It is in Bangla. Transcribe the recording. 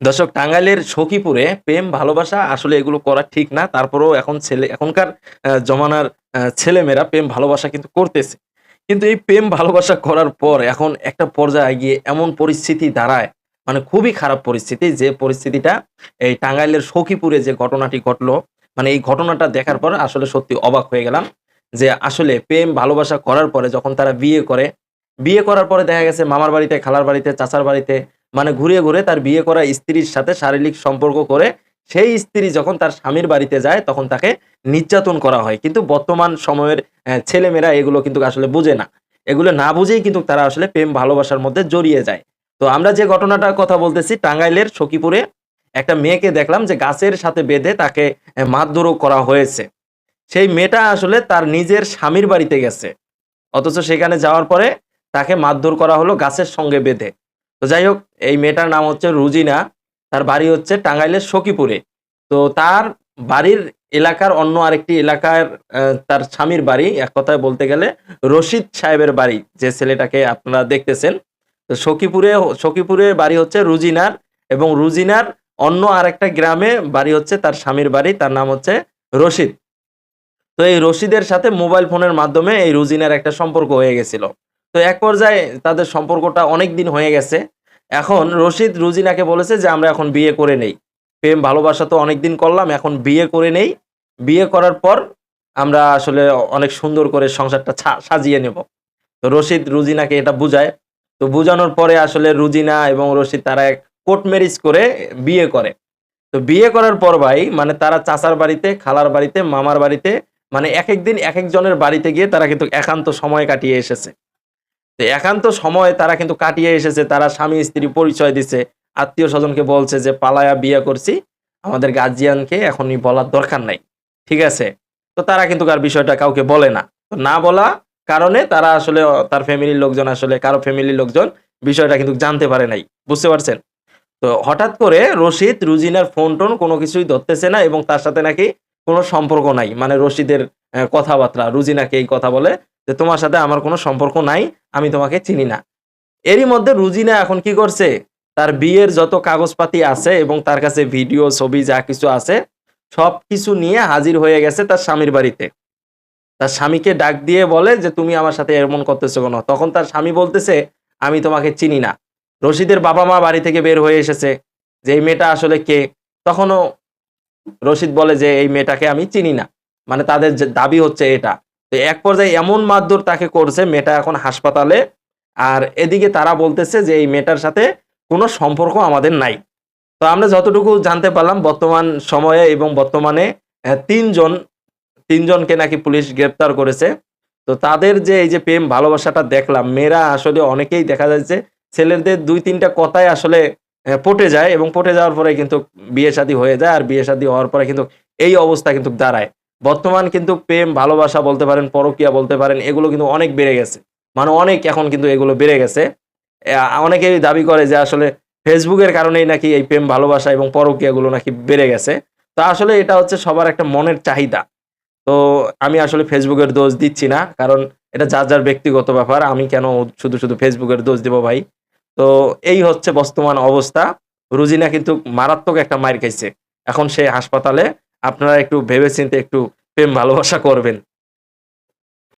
দর্শক, টাঙ্গাইলের সখীপুরে প্রেম ভালোবাসা আসলে এগুলো করা ঠিক না। তারপরেও এখনকার জমানার ছেলেমেয়েরা প্রেম ভালোবাসা কিন্তু করতেছে। কিন্তু এই প্রেম ভালোবাসা করার পর এখন একটা পর্যায়ে গিয়ে এমন পরিস্থিতি দাঁড়ায়, মানে খুবই খারাপ পরিস্থিতি। যে পরিস্থিতিটা এই টাঙ্গাইলের সখীপুরে যে ঘটনাটি ঘটলো, মানে এই ঘটনাটা দেখার পর আসলে সত্যি অবাক হয়ে গেলাম। যে আসলে প্রেম ভালোবাসা করার পরে যখন তারা বিয়ে করে, বিয়ে করার পরে দেখা গেছে মামার বাড়িতে, খালার বাড়িতে, চাচার বাড়িতে মানে ঘুরিয়ে, ঘুরে তার বিয়ে করা স্ত্রীর সাথে শারীরিক সম্পর্ক করে সেই স্ত্রী যখন তার স্বামীর বাড়িতে যায় তখন তাকে নির্যাতন করা হয়। কিন্তু বর্তমান সময়ের ছেলেমেয়েরা এগুলো কিন্তু আসলে বুঝে না। এগুলো না বুঝেই কিন্তু তারা আসলে প্রেম ভালোবাসার মধ্যে জড়িয়ে যায়। তো আমরা যে ঘটনাটার কথা বলতেছি, টাঙ্গাইলের সখীপুরে একটা মেয়েকে দেখলাম যে গাছের সাথে বেঁধে তাকে মারধরও করা হয়েছে। সেই মেয়েটা আসলে তার নিজের স্বামীর বাড়িতে গেছে। অথচ সেখানে যাওয়ার পরে তাকে মারধর করা হলো গাছের সঙ্গে বেঁধে। তো যাই হোক, এই মেয়েটার নাম হচ্ছে রুজিনা। তার বাড়ি হচ্ছে টাঙ্গাইলের সখীপুরে। তো তার বাড়ির এলাকার অন্য আরেকটি এলাকার তার স্বামীর বাড়ি, এক কথায় বলতে গেলে রশিদ সাহেবের বাড়ি, যে ছেলেটাকে আপনারা দেখতেছেন। তো সখীপুরে বাড়ি হচ্ছে রুজিনার, এবং রুজিনার অন্য আরেকটা গ্রামে বাড়ি হচ্ছে তার স্বামীর বাড়ি, তার নাম হচ্ছে রশিদ। তো এই রশিদের সাথে মোবাইল ফোনের মাধ্যমে এই রুজিনার একটা সম্পর্ক হয়ে গেছিল। তো এক পর্যায়ে তাদের সম্পর্কটা অনেক দিন হয়ে গেছে। এখন রশিদ রুজিনাকে বলেছে যে আমরা এখন বিয়ে করে নেই। প্রেম ভালোবাসা তো অনেকদিন করলাম, এখন বিয়ে করে নেই। বিয়ে করার পর আমরা আসলে অনেক সুন্দর করে সংসারটা সাজিয়ে নেব। তো রশিদ রুজিনাকে এটা বুঝায়। তো বুঝানোর পরে আসলে রুজিনা এবং রশিদ তারা এক কোর্ট ম্যারেজ করে বিয়ে করে। তো বিয়ে করার পর ভাই, মানে তারা চাচার বাড়িতে, খালার বাড়িতে, মামার বাড়িতে, মানে একেক দিন একেক জনের বাড়িতে গিয়ে তারা কিন্তু একান্ত সময় কাটিয়ে এসেছে। তো একান্ত সময় তারা কিন্তু কাটিয়ে এসেছে। তারা স্বামী স্ত্রী পরিচয় দিছে। আত্মীয়-স্বজনকে বলছে যে পালায়া বিয়ে করছি। আমাদের গার্জিয়ানকে এখনই বলার দরকার নাই। ঠিক আছে? তো তারা কিন্তু আর বিষয়টা কাউকে বলে না। তো না বলা কারণে তারা আসলে তার ফ্যামিলির লোকজন, আসলে কারো ফ্যামিলির লোকজন বিষয়টা কিন্তু জানতে পারে নাই। বুঝতে পারছেন? তো হঠাৎ করে রশিদ রুজিনার ফোন-টোন কোনো কিছুই ধরতেছে না, এবং তার সাথে নাকি কোনো সম্পর্ক নাই। মানে রশিদের কথাবার্তা রুজিনাকে এই কথা বলে যে, "তোমার সাথে আমার কোনো সম্পর্ক নাই। আমি তোমাকে চিনি না।" এরই মধ্যে রুজিনা এখন কি করছে? তার বিয়ের যত কাগজপাতি আছে এবং তার কাছে ভিডিও, ছবি যা কিছু আছে সবকিছু নিয়ে হাজির হয়ে গেছে তার স্বামীর বাড়িতে। তার স্বামীকে ডাক দিয়ে বলে যে, "তুমি আমার সাথে এমন করতেছো কেন?" তখন তার স্বামী বলতেছে, "আমি তোমাকে চিনি না।" রশিদের বাবা-মা বাড়ি থেকে বের হয়ে এসেছে যে, "এই মেয়েটা আসলে কে?" তখনও রশিদ বলে যে, "এই মেয়েটাকে আমি চিনি না।" মানে তাদের যে দাবি হচ্ছে এটা। তো এক পর্যায়ে এমন মারধর তাকে করছে, মেয়েটা এখন হাসপাতালে। আর এদিকে তারা বলতেছে যে, "এই মেয়েটার সাথে কোনো সম্পর্ক আমাদের নাই।" তো আমরা যতটুকু জানতে পারলাম বর্তমান সময়ে এবং বর্তমানে ৩ জন ৩ জনকে নাকি পুলিশ গ্রেপ্তার করেছে। তো তাদের যে এই যে প্রেম ভালোবাসাটা দেখলাম, মেয়েরা আসলে অনেকেই দেখা যায় যে ছেলেদের ২-৩ টা কথায় আসলে পটে যায়, এবং পটে যাওয়ার পরে কিন্তু বিয়ে-শাদী হয়ে যায়। আর বিয়ে-শাদী হওয়ার পরে কিন্তু এই অবস্থা কিন্তু দাঁড়ায়। বর্তমান কিন্তু প্রেম ভালোবাসা বলতে পারেন, পরকীয়া বলতে পারেন, এগুলো কিন্তু অনেক বেড়ে গেছে। মানে অনেক এখন কিন্তু এগুলো বেড়ে গেছে। অনেকেই দাবি করে যে আসলে Facebook এর কারণেই নাকি এই প্রেম ভালোবাসা এবং পরকীয়াগুলো নাকি বেড়ে গেছে। তো আসলে এটা হচ্ছে সবার একটা মনের চাহিদা। তো আমি আসলে Facebook এর দোষ দিচ্ছি না। কারণ এটা যার, যার ব্যক্তিগত ব্যাপার। আমি কেন শুধু Facebook এর দোষ দিব ভাই? তো এই হচ্ছে বর্তমান অবস্থা। রুজিনা কিন্তু মারাত্মক একটা মাইর খাইছে। এখন সে হাসপাতালে। আপনারা একটু ভেবে চিন্তে একটু প্রেম ভালোবাসা করবেন।